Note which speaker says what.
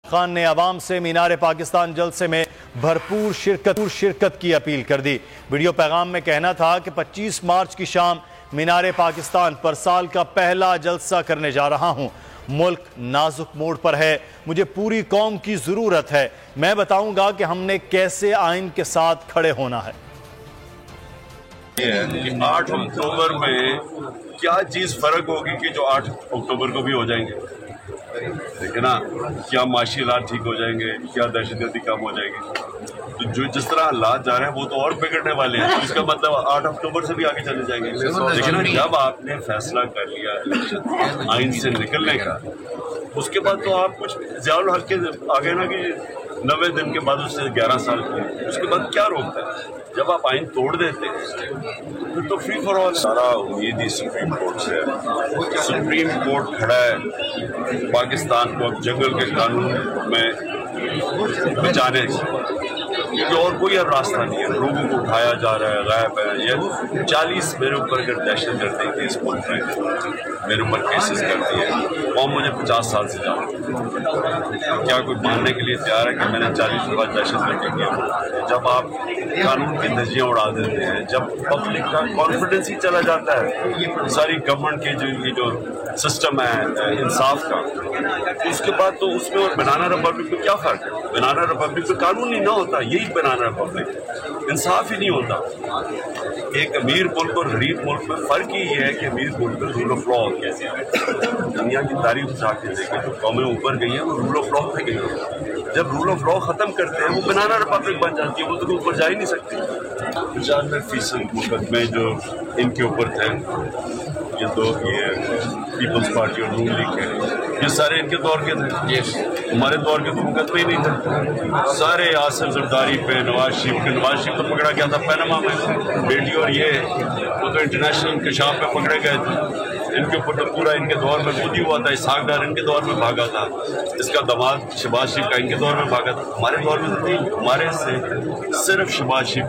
Speaker 1: خان نے عوام سے مینار پاکستان جلسے میں بھرپور شرکت کی اپیل کر دی۔ ویڈیو پیغام میں کہنا تھا کہ 25 مارچ کی شام مینار پاکستان پر سال کا پہلا جلسہ کرنے جا رہا ہوں۔ ملک نازک موڑ پر ہے، مجھے پوری قوم کی ضرورت ہے۔ میں بتاؤں گا کہ ہم نے کیسے آئین کے ساتھ کھڑے ہونا ہے۔
Speaker 2: 8 اکتوبر میں کیا چیز فرق ہوگی کہ جو 8 اکتوبر کو بھی ہو جائیں گے؟ دیکھیں نا، کیا معاشی حالات ٹھیک ہو جائیں گے، کیا دہشت گردی کم ہو جائے گی؟ تو جو جس طرح حالات جا رہے ہیں وہ تو اور بگڑنے والے ہیں، اس کا مطلب 8 اکتوبر سے بھی آگے چلے جائیں گے۔ لیکن جب آپ نے فیصلہ کر لیا الیکشن آئین سے نکلنے کا، اس کے بعد تو آپ کچھ ضیاء الحق کے آگے نا کہ 90 دن کے بعد اس سے 11 سال کی، اس کے بعد کیا روکتا ہے؟ جب آپ آئین توڑ دیتے ہیں تو فری فار آل۔ سارا امید ہی سپریم کورٹ سے ہے۔ سپریم کورٹ کھڑا ہے پاکستان کو اب جنگل کے قانون میں بچانے سے، کیونکہ اور کوئی اب راستہ نہیں ہے۔ لوگوں کو اٹھایا جا رہا ہے، غائب ہے۔ یہ 40 میرے اوپر اگر دہشت گردی کے اس ملک میں میرے اوپر کیسز کرتی ہے، قوم مجھے 50 سال سے جانتی ہے۔ کیا کوئی ماننے کے لیے تیار ہے کہ میں نے 40 کے بعد دہشت گردی کیا؟ جب آپ قانون کی دھجیاں اڑا دیتے ہیں، جب پبلک کا کانفیڈنس ہی چلا جاتا ہے ساری گورنمنٹ کے جو سسٹم ہے انصاف کا، اس کے بعد تو اس میں اور بنانا ریپبلک میں کیا فرق ہے؟ بنانا ریپبلک میں قانون ہی نہ ہوتا، یہی بنانا ریپبلک، انصاف ہی نہیں ہوتا۔ ایک امیر ملک اور غریب ملک میں فرق ہی یہ ہے کہ امیر ملک میں رول آف لا کیسے ہے۔ دنیا کی تاریخ جا کے دیکھیں، جو قومیں اوپر گئی ہیں وہ رول آف لا پہ گئی ہیں۔ جب رول آف لا ختم کرتے ہیں وہ بنانا ریپبلک بن جاتی ہے، وہ تو اوپر جا ہی نہیں سکتی۔ 95% مقدمے جو ان کے اوپر تھے، یہ دو پیپلز پارٹی اور نون لیگ کے، یہ سارے ان کے دور کے تھے۔ ہمارے دور کے تو مقدمے ہی نہیں تھے۔ سارے آصف زرداری پہ، نواز شریف کو پکڑا گیا تھا پینما میں، بیٹی اور یہ وہ تو انٹرنیشنل انکشاف پہ پکڑے گئے تھے۔ ان کے اوپر تو پورا ان کے دور میں خود ہی ہوا تھا۔ اسحاق ڈار ان کے دور میں بھاگا تھا، اس کا دماد شہباز شریف کا ان کے دور میں بھاگا تھا۔ ہمارے دور میں تو نہیں، ہمارے سے صرف شہباز شریف